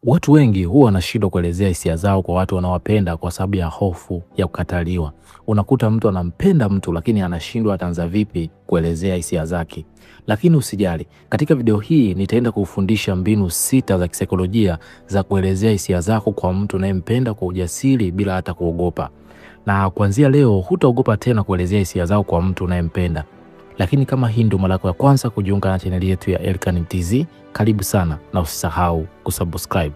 Watu wengi huwa wanashindwa kuelezea hisia zao kwa watu wanaowapenda kwa sababu ya hofu ya kukataliwa. Unakuta mtu anampenda mtu lakini anashindwa ataanza vipi kuelezea hisia zake. Lakini usijali, katika video hii nitaenda kufundisha mbinu 6 za kisaikolojia za kuelezea hisia zako kwa mtu unayempenda kwa ujasiri bila hata kuogopa. Na kuanzia leo hutaogopa tena kuelezea hisia zako kwa mtu unayempenda. Lakini kama hii ndio mara yako ya kwanza kujiunga na channel yetu ya Elkan TZ, karibu sana na usisahau kusubscribe.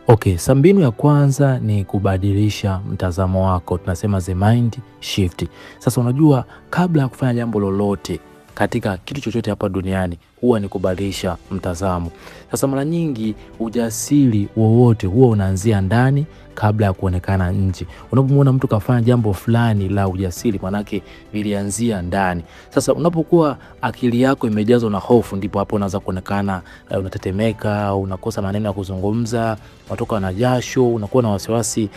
Okay, mbinu ya kwanza ni kubadilisha mtazamo wako. Tunasema the mind shift. Sasa unajua, kabla ya kufanya jambo lolote katika kitu chochote hapa duniani huwa ni kubadilisha mtazamo. Sasa mara nyingi ujasiri wowote huwa unaanzia ndani kabla ya kuonekana nje. Unapomwona mtu kafanya jambo fulani la ujasiri, manake lilianzia ndani. Sasa unapokuwa akili yako imejazwa na hofu, ndipo hapo unaanza kuonekana unatetemeka, unakosa maneno ya kuzungumza, unatoka na jasho, unakuwa na wasiwasi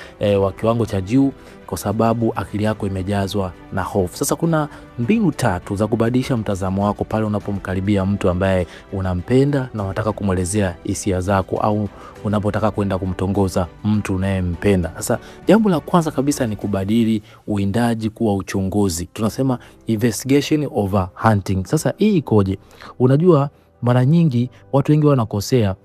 wa kiwango cha juu kwa sababu akili yako imejazwa na hofu. Sasa kuna mbinu 3 za kubadilisha mtazamo wako pale unapomkaribia mtu ambaye unampenda na unataka kumwelezea hisia zako, au unapotaka kwenda kumtongoza mtu unayempenda. Sasa jambo la kwanza kabisa ni kubadili uwindaji kuwa uchunguzi. Tunasema investigation over hunting. Sasa hii ikoje? Unajua, mara nyingi watu wengi wanakosea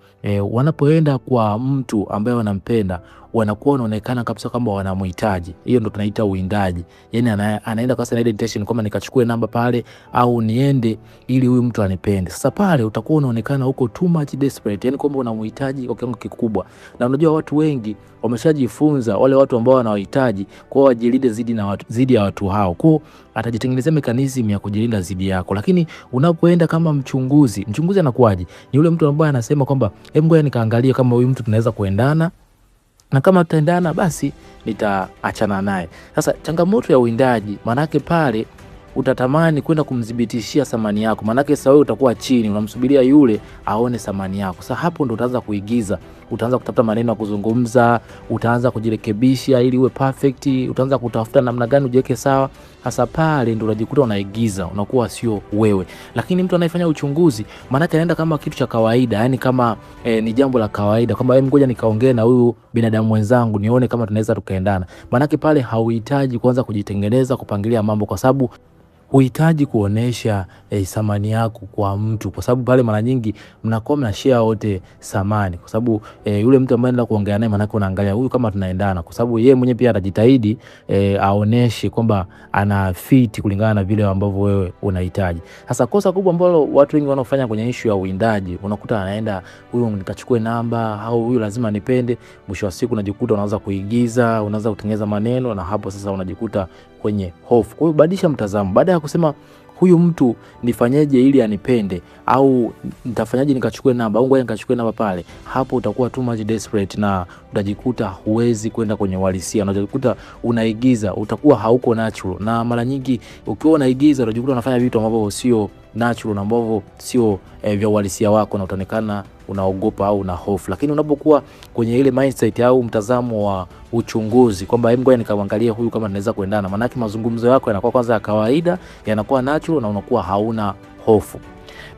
wanapoenda kwa mtu ambaye wanampenda, wanakuwa wanaonekana kabisa kama wanamhitaji. Hiyo ndo tunaita uwindaji. Yaani anaenda kwa sana intention kama nikachukue namba pale au niende ili huyu mtu anipende. Sasa pale utakuwa unaonekana huko too much desperate, yani kwamba unamhitaji kwa kiwango kikubwa. Na unajua watu wengi wameshajifunza, wale watu ambao wanawahitaji kwa wajilinde zidi ya watu hao. Kwa atajitengenezea mechanism ya kujilinda zidi yako. Lakini unapoenda kama mchunguzi anakuaje? Ni yule mtu ambaye anasema kwamba hebu ngoja nikaangalie kama huyu mtu tunaweza kuendana, na kama tutaendana basi nitaachana naye. Sasa changamoto ya uwindaji, manake pale utatamani kwenda kumdhibitishia thamani yako. Manake sasa wewe utakuwa chini, unamsubiria yule aone thamani yako. Sasa hapo ndo utaanza kuigiza, utaanza kutafuta maneno ya kuzungumza, utaanza kujirekebisha ili uwe perfect, utaanza kutafuta namna gani ujiweke sawa. Hasa pale ndo unajikuta unaigiza, unakuwa sio wewe. Lakini mtu anayefanya uchunguzi, manake anaenda kama kitu cha kawaida, yani kama ni jambo la kawaida kwamba hebu ngoja nikaongee na huyu binadamu mwenzangu nione kama tunaweza tukaendana. Manake pale hauhitaji kuanza kujitengeneza, kupangilia mambo, kwa sababu huhitaji kuonesha thamani yako kwa mtu, kwa sababu pale mara nyingi mnakuwa mnashare wote thamani, kwa sababu yule mtu ambaye anaenda kuongea naye, manake unaangalia huyu kama tunaendana, kwa sababu yeye mwenyewe pia atajitahidi aoneshe kwamba ana fit kulingana na vile ambavyo wewe unahitaji. Sasa kosa kubwa ambalo watu wengi wanafanya kwenye issue ya uwindaji, unakuta anaenda huyu nikachukue namba, au huyu lazima nipende. Mwisho wa siku unajikuta unaanza kuigiza, unaanza kutengeneza maneno, na hapo sasa unajikuta kwenye hofu. Kwa hiyo badilisha mtazamo. Baada ya kusema huyu mtu nifanyeje ili anipende, au nitafanyaje nikachukue namba, au ngoja nikachukue namba pale, hapo utakuwa too much desperate na utajikuta huwezi kwenda kwenye uhalisia. Unajikuta unaigiza, utakuwa hauko natural. Na mara nyingi ukiwa unaigiza unajikuta unafanya vitu ambavyo sio natural na ambavyo sio vya uhalisia wako, na utaonekana unaogopa au una hofu. Lakini unapokuwa kwenye ile mindset au mtazamo wa uchunguzi kwamba hebu ngoja nikamwangalie huyu kama tunaweza kuendana, maana yake mazungumzo yako yanakuwa kwanza ya kawaida, yanakuwa natural na unakuwa hauna hofu.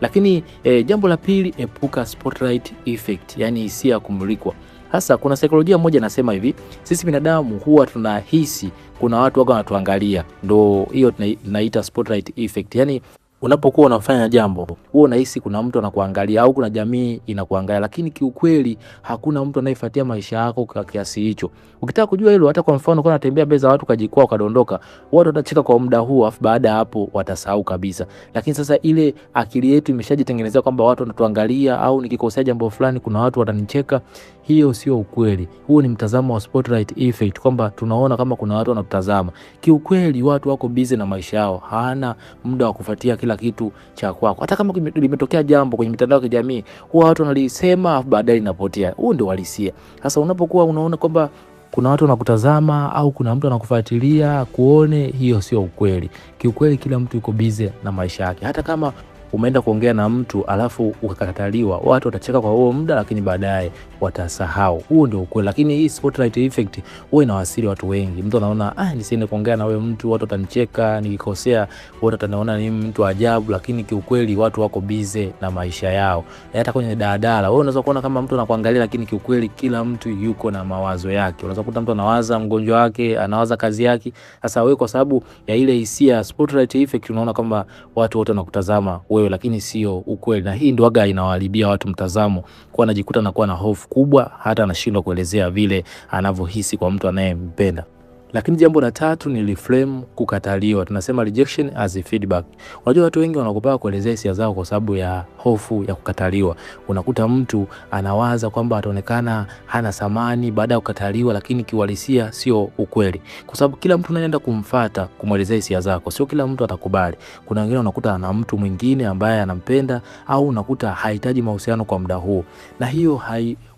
Lakini jambo la pili, epuka spotlight effect, yani hisia ya kumulikwa. Hasa kuna saikolojia moja inasema hivi, sisi binadamu huwa tunahisi kuna watu wako wanatuangalia. Ndio hiyo tunaita spotlight effect. Yani unapokuwa unafanya jambo, wewe unahisi kuna mtu anakuangalia au kuna jamii inakuangalia, lakini kiukweli hakuna mtu anayefuatia maisha yako kwa kiasi hicho. Ukitaka kujua hilo, hata kwa mfano ukiwa unatembea mbele za watu kajikwaa ukadondoka, watu watacheka kwa muda huu, afu baada ya hapo watasahau kabisa. Lakini sasa ile akili yetu imeshajitengenezea kwamba watu wanatuangalia, au nikikosea jambo fulani kuna watu watanicheka. Hiyo sio ukweli. Huo ni mtazamo wa spotlight effect, kwamba tunaona kama kuna watu wanatutazama. Kiukweli watu wako busy na maisha yao, hana muda wa kufuatia kila kitu cha kwako. Hata kama limetokea jambo kwenye mitandao ya kijamii, huwa watu wanalisema baadaye linapotea. Huo ndio uhalisia. Sasa unapokuwa unaona kwamba kuna watu wanakutazama au kuna mtu anakufuatilia kuone, hiyo sio ukweli. Kiukweli kila mtu yuko busy na maisha yake. Hata kama umeenda kuongea na mtu alafu ukakataliwa, watu watacheka kwa huo muda, lakini baadaye watasahau. Huo ndio ukweli. Lakini hii spotlight effect huwa inawasili watu wengi. Mtu anaona nisiende kuongea na wewe mtu, watu watanicheka, nikikosea watu wataniona ni mtu ajabu, lakini kiukweli watu wako busy na maisha yao. Hata kwenye daladala wewe unaweza kuona kama mtu anakuangalia, lakini kiukweli kila mtu yuko na mawazo yake. Unaweza kukuta mtu anawaza mgonjwa wake, anawaza kazi yake. Sasa wewe kwa sababu ya ile hisia spotlight effect unaona kama watu wote wanakutazama wewe, lakini sio ukweli. Na hii ndio waga inawaharibia watu mtazamo, kwa anajikuta anakuwa na hofu kubwa, hata anashindwa kuelezea vile anavyohisi kwa mtu anayempenda. Lakini jambo la tatu ni reframe kukataliwa. Tunasema rejection as a feedback. Unajua watu wengi wanaogopa kuelezea hisia zao kwa sababu ya hofu ya kukataliwa. Unakuta mtu anawaza kwamba ataonekana hana thamani baada ya kukataliwa, lakini kiuhalisia sio ukweli. Kwa sababu kila mtu anaenda kumfuata kumwelezea hisia zako, sio kila mtu atakubali. Kuna wengine unakuta ana mtu mwingine ambaye anampenda, au unakuta hahitaji mahusiano kwa muda huu. Na hiyo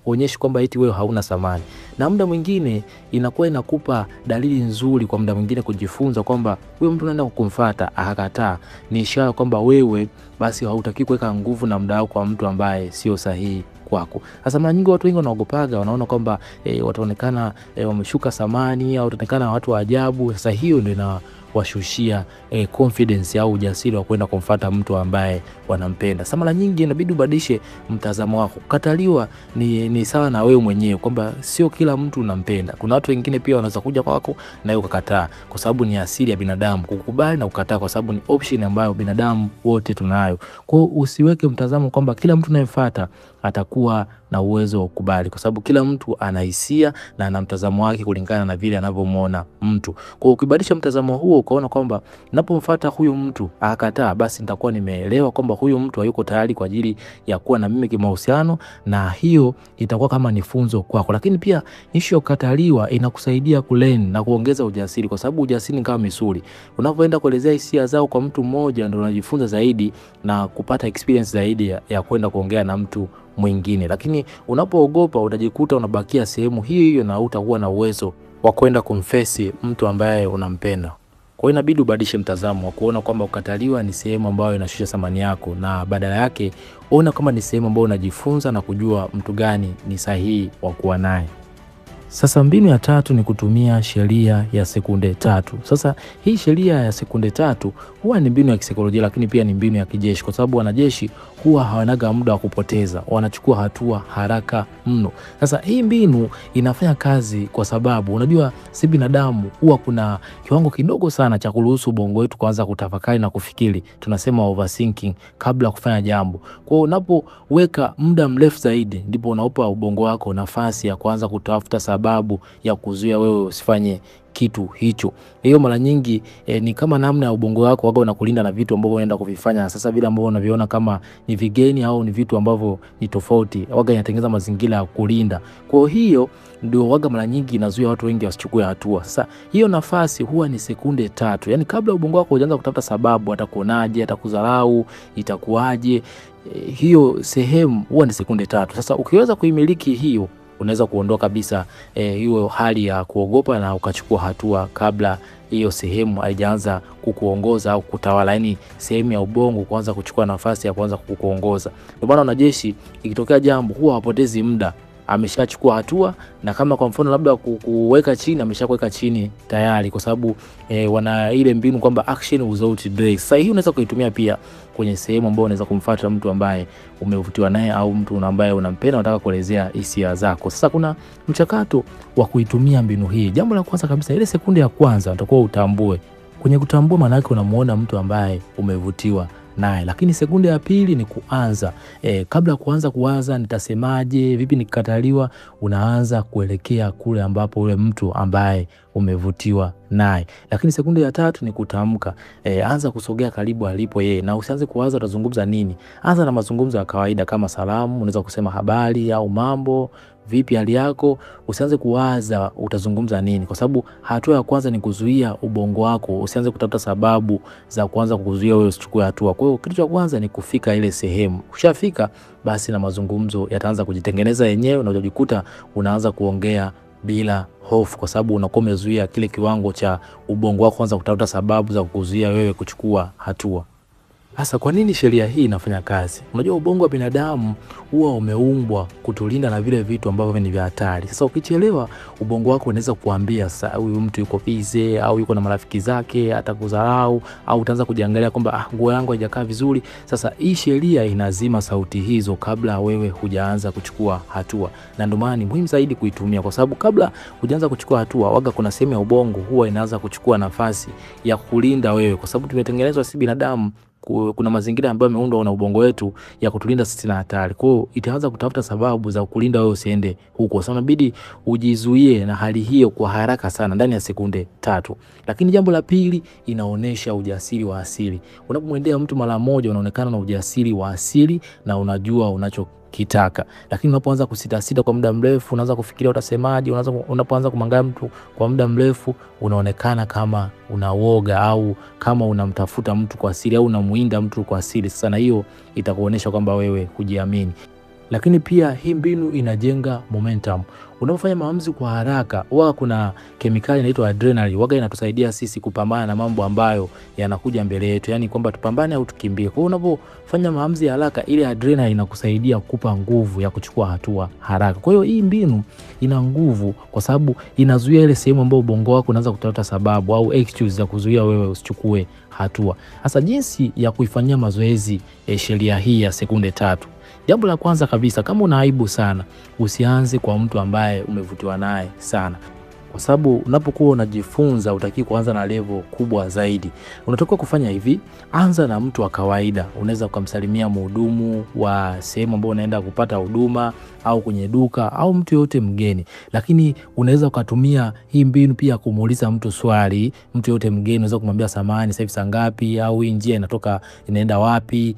onyeshi kwamba eti wewe hauna thamani. Na muda mwingine inakuwa inakupa dalili nzuri kwa muda mwingine kujifunza kwamba wewe mtu unaenda kumfuata akakataa, ni ishara kwamba wewe basi hautaki kuweka nguvu na muda wako kwa mtu ambaye sio sahihi kwako. Sasa mara nyingi watu wengi wanaogopaga, wanaona kwamba wataonekana wameshuka thamani au wataonekana watu wa ajabu. Sasa hiyo ndio washushia confidence au ujasiri wa kwenda kumfuata mtu ambaye wanampenda. Sasa mara nyingi inabidi ubadilishe mtazamo wako. Kukataliwa ni sawa na wewe mwenyewe kwamba sio kila mtu unampenda. Kuna watu wengine pia wanaweza kuja kwako na wewe ukakataa, kwa sababu ni asili ya binadamu kukubali na kukataa, kwa sababu ni option ambayo binadamu wote tunayo. Kwa hiyo usiweke mtazamo kwamba kila mtu unayemfuata atakuwa na uwezo wa kukubali, kwa sababu kila mtu ana hisia na ana mtazamo wake kulingana na vile anavyomuona mtu. Kwa hiyo ukibadilisha mtazamo huo ukaona kwamba ninapomfuata huyu mtu akakataa, basi nitakuwa nimeelewa kwamba huyu mtu hayuko tayari kwa ajili ya kuwa na mimi kimahusiano, na hiyo itakuwa kama ni funzo kwako. Lakini pia issue ya kukataliwa inakusaidia kulearn na kuongeza ujasiri, kwa sababu ujasiri ni kama misuli. Unapoenda kuelezea hisia zao kwa mtu mmoja ndio unajifunza zaidi na kupata experience zaidi ya kwenda kuongea na mtu mwingine. Lakini unapoogopa utajikuta unabakia sehemu hiyo na utakuwa na uwezo wa kwenda kumfesi mtu ambaye unampenda. Kwa hiyo inabidi ubadilishe mtazamo wa kuona kwamba kukataliwa ni sehemu ambayo inashusha thamani yako, na badala yake ona kama ni sehemu ambayo unajifunza na kujua mtu gani ni sahihi wa kuwa naye. Sasa mbinu ya tatu ni kutumia sheria ya sekunde 3. Sasa hii sheria ya sekunde 3 huwa ni mbinu ya kisaikolojia, lakini pia ni mbinu ya kijeshi, kwa sababu wanajeshi huwa hawanaga muda wa kupoteza, wanachukua hatua haraka mno. Sasa hii mbinu inafanya kazi kwa sababu unajua si binadamu huwa kuna kiwango kidogo sana cha kuruhusu ubongo wetu kuanza kutafakari na kufikiri. Tunasema overthinking kabla kufanya jambo. Kwa hiyo unapoweka muda mrefu zaidi ndipo unaupa ubongo wako nafasi ya kuanza kutafuta sababu ya kuzuia wewe usifanye kitu hicho. Hiyo mara nyingi ni kama namna ya ubongo wako waga unakulinda na vitu ambavyo unaenda kuvifanya sasa, vile ambavyo unaviona kama ni vigeni au ni vitu ambavyo ni tofauti, waga inatengeneza mazingira ya kulinda. Kwa hiyo ndio waga mara nyingi inazuia watu wengi wasichukue hatua. Sasa hiyo nafasi huwa ni sekunde 3. Yaani kabla ubongo wako hujaanza kutafuta sababu, atakuonaje, atakudharau, itakuaje, hiyo sehemu huwa ni sekunde 3. Sasa ukiweza kuimiliki hiyo, unaweza kuondoa kabisa hiyo hali ya kuogopa na ukachukua hatua kabla hiyo sehemu haijaanza kukuongoza au kutawala, yani sehemu ya ubongo kuanza kuchukua nafasi ya kuanza kukuongoza. Ndio maana wanajeshi ikitokea jambo huwa hawapotezi muda, ameshachukua hatua, na kama kwa mfano labda kuweka chini, ameshakuweka chini tayari, kwa sababu wana ile mbinu kwamba action without delay. Sasa hii unaweza kuitumia pia kwenye sehemu ambayo unaweza kumfuata mtu ambaye umevutiwa naye au mtu ambaye unampenda, unataka kuelezea hisia zako. Sasa kuna mchakato wa kuitumia mbinu hii. Jambo la kwanza kabisa, ile sekunde ya kwanza utakuwa utambue. Kwenye kutambua maana yake unamuona mtu ambaye umevutiwa naye. Lakini sekunde ya pili ni kuanza. Kabla ya kuanza kuwaza nitasemaje, vipi nikikataliwa, unaanza kuelekea kule ambapo ule mtu ambaye umevutiwa naye. Lakini sekunde ya tatu ni kutamka. Anza kusogea karibu alipo yeye, na usianze kuwaza utazungumza nini. Anza na mazungumzo ya kawaida kama salamu, unaweza kusema habari au mambo, vipi hali yako. Usianze kuwaza utazungumza nini, kwa sababu hatua ya kwanza ni kuzuia ubongo wako usianze kutafuta sababu za kuanza kukuzuia wewe usichukue hatua. Kwa hiyo kitu cha kwanza ni kufika ile sehemu. Ukishafika basi na mazungumzo yataanza kujitengeneza yenyewe, na unajikuta unaanza kuongea bila hofu, kwa sababu unakuwa umezuia kile kiwango cha ubongo wako kwanza kutafuta sababu za kukuzuia wewe kuchukua hatua. Sasa kwa nini sheria hii inafanya kazi? Unajua ubongo wa binadamu huwa umeumbwa kutulinda na vile vitu ambavyo ni vya hatari. Sasa ukichelewa, ubongo wako unaweza kuambia sasa huyu mtu yuko busy au yuko na marafiki zake, atakudharau au utaanza kujiangalia kwamba nguo yangu haijakaa vizuri. Sasa hii sheria inazima sauti hizo kabla wewe hujaanza kuchukua hatua. Na ndio maana ni muhimu zaidi kuitumia, kwa sababu kabla hujaanza kuchukua hatua, waga kuna sehemu ya ubongo huwa inaanza kuchukua nafasi ya kulinda wewe, kwa sababu tumetengenezwa si binadamu, kuna mazingira ambayo yameundwa na ubongo wetu ya kutulinda sisi na hatari. Kwa hiyo itaanza kutafuta sababu za kulinda wewe usiende huko. Sasa inabidi ujizuie na hali hiyo kwa haraka sana ndani ya sekunde 3. Lakini jambo la pili, inaonesha ujasiri wa asili. Unapomwendea mtu mara moja unaonekana na ujasiri wa asili na unajua unachokitaka. Lakini unapoanza kusita kwa muda mrefu, unaanza kufikiria utasemaje, unapoanza kumwangalia mtu kwa muda mrefu, unaonekana kama unawoga au kama unamtafuta mtu kwa siri au unamuinda mtu kwa siri. Sasa na hiyo itakuonesha kwamba wewe hujiamini. Lakini pia hii mbinu inajenga momentum. Unapofanya maamuzi kwa haraka, huwa kuna kemikali inaitwa adrenaline, huwa inatusaidia sisi kupambana na mambo ambayo yanakuja mbele yetu, yani kwamba tupambane au tukimbie. Kwa hiyo unapofanya maamuzi haraka, ile adrenaline inakusaidia kukupa nguvu ya kuchukua hatua haraka. Kwa hiyo hii mbinu ina nguvu kwa sababu inazuia ile sehemu ambayo ubongo wako unaanza kutafuta sababu au excuse za kuzuia wewe usichukue hatua. Sasa jinsi ya kuifanyia mazoezi sheria hii ya sekunde 3. Jambo la kwanza kabisa, kama una aibu sana, usianze kwa mtu ambaye umevutiwa naye sana. Kwa sababu unapokuwa unajifunza utaki kuanza na level kubwa zaidi. Unatakiwa kufanya hivi, anza na mtu wa kawaida. Unaweza kumsalimia mhudumu wa sehemu ambayo unaenda kupata huduma au kwenye duka au mtu yote mgeni. Lakini unaweza kutumia hii mbinu pia kumuuliza mtu swali, mtu yote mgeni unaweza kumwambia samahani, sasa hivi saa ngapi, au hii njia inaenda wapi,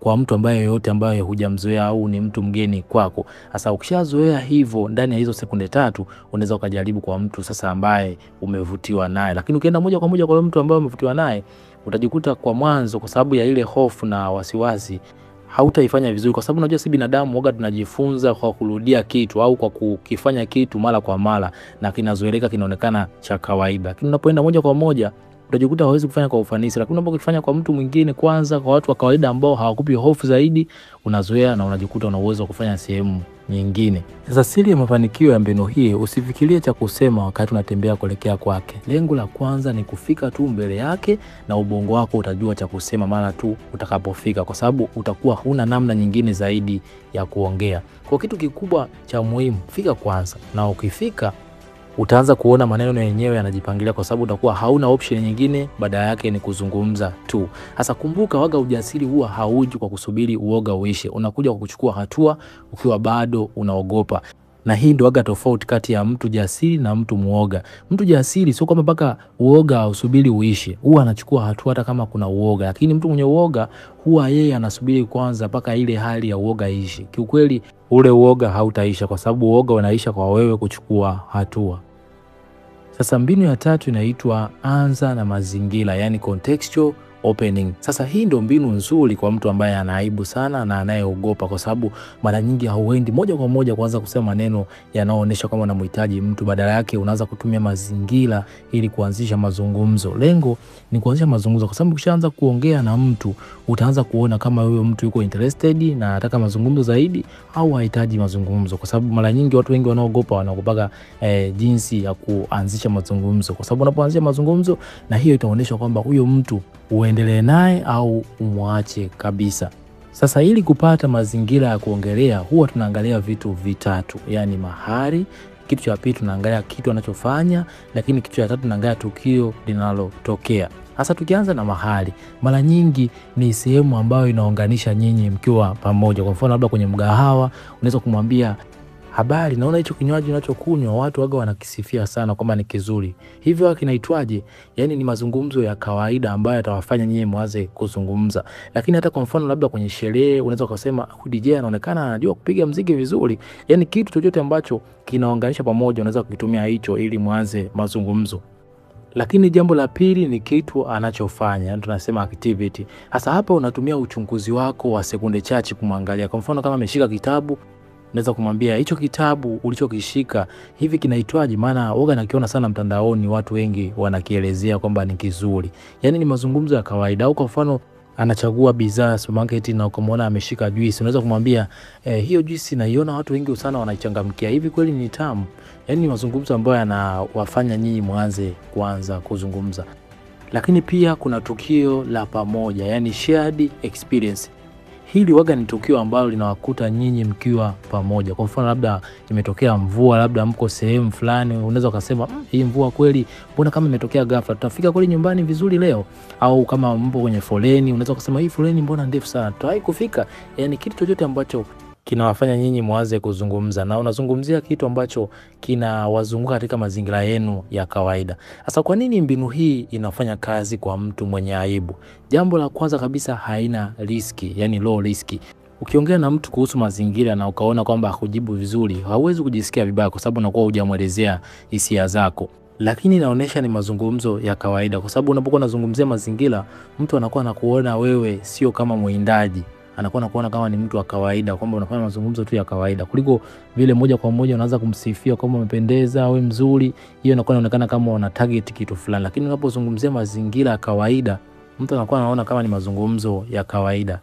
kwa mtu ambaye yote ambaye hujamzoea au ni mtu mgeni kwako. Sasa ukishazoea hivyo, ndani ya hizo sekunde 3 unaweza ukajaribu kwa mtu sasa ambaye umevutiwa naye. Lakini ukienda moja kwa moja kwa mtu ambaye umevutiwa naye, utajikuta kwa mwanzo kwa sababu ya ile hofu na wasiwasi hautaifanya vizuri, kwa sababu unajua si binadamu, waga tunajifunza kwa kurudia kitu au kwa kukifanya kitu mara kwa mara na kinazoeleka, kinaonekana cha kawaida. Lakini unapoenda moja kwa moja utajikuta hauwezi kufanya kwa ufanisi. Lakini unapokifanya kwa mtu mwingine kwanza, kwa watu wa kawaida ambao hawakupi hofu zaidi, unazoea na unajikuta una uwezo wa kufanya sehemu nyingine. Sasa siri ya mafanikio ya mbinu hii, usifikirie cha kusema wakati unatembea kuelekea kwake. Lengo la kwanza ni kufika tu mbele yake na ubongo wako utajua cha kusema mara tu utakapofika, kwa sababu utakuwa huna namna nyingine zaidi ya kuongea. Kwa kitu kikubwa cha muhimu, fika kwanza, na ukifika utaanza kuona maneno yenyewe yanajipangilia, kwa sababu utakuwa hauna option nyingine, badala yake ni kuzungumza tu. Sasa kumbuka, waga ujasiri huwa hauji kwa kusubiri uoga uishe, unakuja kwa kuchukua hatua ukiwa bado unaogopa. Na hii ndio waga tofauti kati ya mtu jasiri na mtu muoga. Mtu jasiri sio kwamba mpaka uoga usubiri uishe, huwa anachukua hatua hata kama kuna uoga. Lakini mtu mwenye uoga huwa yeye anasubiri kwanza mpaka ile hali ya uoga iishe. Kiukweli ule uoga hautaisha, kwa sababu uoga unaisha kwa wewe kuchukua hatua. Sasa mbinu ya 3 inaitwa anza na mazingira, yani contextual opening. Sasa hii ndio mbinu nzuri kwa mtu ambaye anaibu sana na anayeogopa, kwa sababu mara nyingi hauendi moja kwa moja kuanza kusema maneno yanayoonyesha kama unamhitaji mtu. Badala yake unaanza kutumia mazingira ili kuanzisha mazungumzo. Lengo ni kuanzisha mazungumzo, kwa sababu ukishaanza kuongea na mtu utaanza kuona kama huyo mtu yuko interested na anataka mazungumzo zaidi au hahitaji mazungumzo. Kwa sababu mara nyingi watu wengi wanaogopaga jinsi ya kuanzisha mazungumzo, kwa sababu unapoanzisha mazungumzo, na hiyo itaonyesha kwamba huyo mtu uendelee naye au umwache kabisa. Sasa ili kupata mazingira ya kuongelea, huwa tunaangalia vitu vitatu, yani mahali. Kitu cha pili tunaangalia kitu anachofanya, lakini kitu cha tatu tunaangalia tukio linalotokea. Sasa tukianza na mahali, mara nyingi ni sehemu ambayo inaunganisha nyinyi mkiwa pamoja. Kwa mfano labda kwenye mgahawa, unaweza kumwambia habari, naona hicho kinywaji unachokunywa watu waga wanakisifia sana kwamba ni kizuri. Hivyo kinaitwaje? Yani ni mazungumzo ya kawaida ambayo yatawafanya nyinyi mwanze kuzungumza. Lakini hata kwa mfano labda kwenye sherehe, unaweza kusema DJ anaonekana anajua kupiga muziki vizuri. Yani kitu chochote ambacho kinaunganisha pamoja unaweza kukitumia hicho ili mwanze mazungumzo. Lakini jambo la pili ni kitu anachofanya, tunasema activity. Sasa hapa unatumia uchunguzi wako wa sekunde chache kumwangalia. Kwa mfano kama ameshika kitabu, unaweza kumwambia hicho kitabu ulichokishika hivi kinaitwaje? Maana woga nakiona sana mtandaoni, watu wengi wanakielezea kwamba ni kizuri. Yani ni mazungumzo ya kawaida. Au kwa mfano anachagua bidhaa supermarket na ukamwona ameshika juisi, unaweza kumwambia hiyo juisi naiona watu wengi sana wanaichangamkia, hivi kweli ni tamu? Yani ni mazungumzo ambayo yanawafanya nyinyi kuanza kuzungumza. Lakini pia kuna tukio la pamoja, yani shared experience. Hili waga ni tukio ambalo linawakuta nyinyi mkiwa pamoja. Kwa mfano labda imetokea mvua, labda mko sehemu fulani, unaweza ukasema hii mvua kweli mbona kama imetokea ghafla, tutafika kweli nyumbani vizuri leo? Au kama mpo kwenye foleni, unaweza ukasema hii foleni mbona ndefu sana, tutawahi kufika? Yani kitu chochote ambacho kinawafanya nyinyi mwanze kuzungumza, na unazungumzia kitu ambacho kinawazunguka katika mazingira yenu ya kawaida. Sasa kwa nini mbinu hii inafanya kazi kwa mtu mwenye aibu? Jambo la kwanza kabisa, haina riski, yani low riski. Ukiongea na mtu kuhusu mazingira na ukaona kwamba hakujibu vizuri, hauwezi kujisikia vibaya kwa sababu unakuwa hujamuelezea hisia zako. Lakini inaonyesha ni mazungumzo ya kawaida, kwa sababu unapokuwa unazungumzia mazingira, mtu anakuwa anakuona wewe sio kama mwindaji, anakuwa anakuona kama ni mtu wa kawaida, kwamba unafanya mazungumzo tu ya kawaida, kuliko vile moja kwa moja unaanza kumsifia kama umependeza au mzuri. Hiyo inakuwa inaonekana kama una target kitu fulani. Lakini unapozungumzia mazingira ya kawaida, mtu anakuwa anaona kama ni mazungumzo ya kawaida,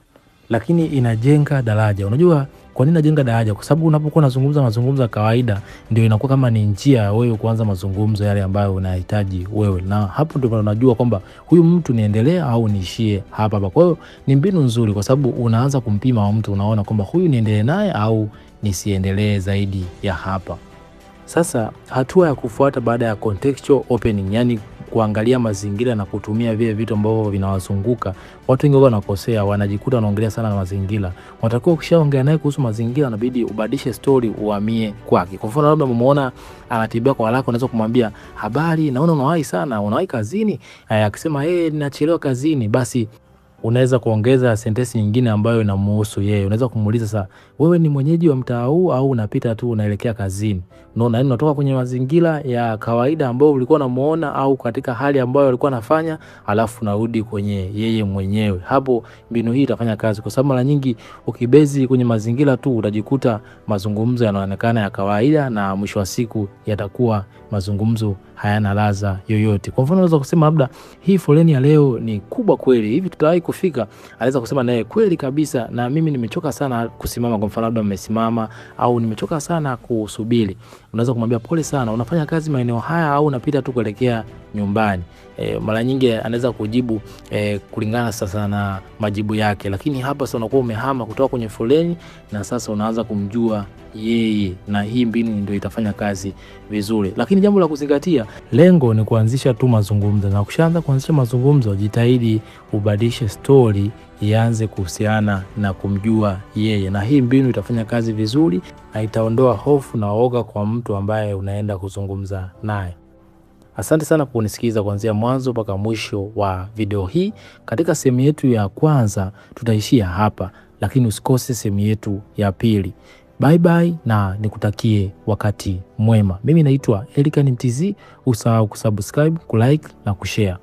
lakini inajenga daraja. Unajua kwa nini inajenga daraja? Kwa sababu unapokuwa unazungumza mazungumzo ya kawaida, ndio inakuwa kama ni njia wewe kuanza mazungumzo yale ambayo unahitaji wewe, na hapo ndio unajua kwamba huyu mtu niendelee au niishie hapa. Kwa hiyo ni mbinu nzuri, kwa sababu unaanza kumpima mtu, unaona kwamba huyu niendelee naye au nisiendelee zaidi ya hapa. Sasa hatua ya kufuata baada ya contextual opening, yani kuangalia mazingira na kutumia vile vitu ambavyo vinawazunguka. Watu wengi wanakosea, wanajikuta wanaongelea sana na mazingira. Unatakiwa ukishaongea naye kuhusu mazingira, inabidi ubadilishe story, uhamie kwake. Kwa mfano labda umemuona anatibia kwa haraka, unaweza kumwambia habari, naona unawahi sana, unawahi kazini? Akisema ninachelewa kazini, basi unaweza kuongeza sentensi nyingine ambayo inamhusu yeye. Unaweza kumuuliza sasa, wewe ni mwenyeji wa mtaa huu au unapita tu unaelekea kazini? Unaona, yani unatoka kwenye mazingira ya kawaida ambayo ulikuwa unamuona au katika hali ambayo alikuwa anafanya, alafu narudi kwenye yeye mwenyewe. Hapo mbinu hii itafanya kazi, kwa sababu mara nyingi ukibezi kwenye mazingira tu utajikuta mazungumzo yanaonekana ya kawaida, na mwisho wa siku yatakuwa mazungumzo hayana ladha yoyote. Kwa mfano unaweza kusema labda hii foleni ya leo ni kubwa kweli, hivi tutawahi kufika? Anaweza kusema naye kweli kabisa, na mimi nimechoka sana kusimama. Kwa mfano labda mmesimama, au nimechoka sana kusubiri. Unaweza kumwambia pole sana, unafanya kazi maeneo haya au unapita tu kuelekea nyumbani? Mara nyingi anaweza kujibu kulingana sasa na majibu yake, lakini hapa sasa unakuwa umehama kutoka kwenye foleni na sasa unaanza kumjua yeye, na hii mbinu ndio itafanya kazi vizuri. Lakini jambo la kuzingatia, lengo ni kuanzisha tu mazungumzo, na ukishaanza kuanzisha mazungumzo, jitahidi ubadilishe story ianze kuhusiana na kumjua yeye, na hii mbinu itafanya kazi vizuri na itaondoa hofu na woga kwa mtu ambaye unaenda kuzungumza naye. Asante sana kwa kunisikiza kuanzia mwanzo mpaka mwisho wa video hii. Katika sehemu yetu ya kwanza tutaishia hapa, lakini usikose sehemu yetu ya pili. Bye bye, na nikutakie wakati mwema. Mimi naitwa Elikhan Mtz. Usahau kusubscribe, kulike na kushare.